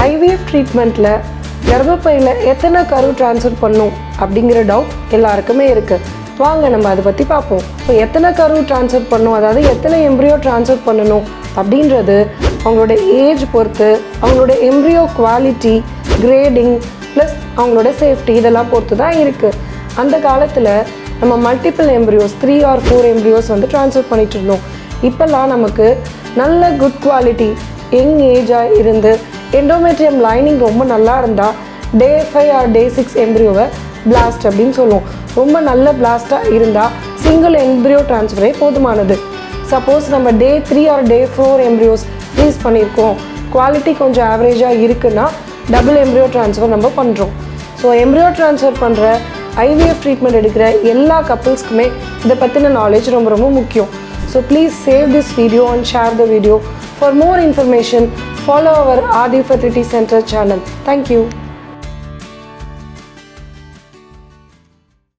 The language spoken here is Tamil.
ஐவிஎஃப் ட்ரீட்மெண்ட்டில் கர்ப்பப்பையில் எத்தனை கரு ட்ரான்ஸ்ஃபர் பண்ணும் அப்படிங்கிற டவுட் எல்லாருக்குமே இருக்குது. வாங்க நம்ம அதை பற்றி பார்ப்போம். ஸோ எத்தனை கரு ட்ரான்ஸ்ஃபர் பண்ணும், அதாவது எத்தனை எம்ப்ரியோ ட்ரான்ஸ்ஃபர் பண்ணணும் அப்படின்றது அவங்களோட ஏஜ் பொறுத்து, அவங்களோட எம்ப்ரியோ குவாலிட்டி, கிரேடிங் ப்ளஸ் அவங்களோட சேஃப்டி இதெல்லாம் பொறுத்து தான் இருக்குது. அந்த காலத்தில் நம்ம மல்டிபிள் எம்ப்ரியோஸ் 3 or 4 எம்ப்ரியோஸ் வந்து ட்ரான்ஸ்ஃபர் பண்ணிகிட்டு இருந்தோம். இப்போல்லாம் நமக்கு நல்ல குட் குவாலிட்டி யங் ஏஜாக இருந்து எண்டோமெட்ரியம் லைனிங் ரொம்ப நல்லா இருந்தால் Day 5 or Day 6 எம்ப்ரியோவை பிளாஸ்ட் அப்படின்னு சொல்லுவோம். ரொம்ப நல்ல பிளாஸ்ட்டாக இருந்தால் சிங்கிள் எம்ப்ரியோ ட்ரான்ஸ்ஃபரே போதுமானது. சப்போஸ் நம்ம Day 3 or Day 4 embryos freeze பண்ணியிருக்கோம், குவாலிட்டி கொஞ்சம் ஆவரேஜாக இருக்குன்னா டபுள் எம்ப்ரியோ ட்ரான்ஸ்ஃபர் நம்ம பண்ணுறோம். ஸோ எம்ப்ரியோ ட்ரான்ஸ்ஃபர் பண்ணுற ஐவிஎஃப் ட்ரீட்மெண்ட் எடுக்கிற எல்லா கப்புள்ஸ்க்குமே இதை பற்றின நாலேஜ் ரொம்ப ரொம்ப முக்கியம். So please save this video and share the video. For more information, follow our Adi Fertility Center channel. Thank you.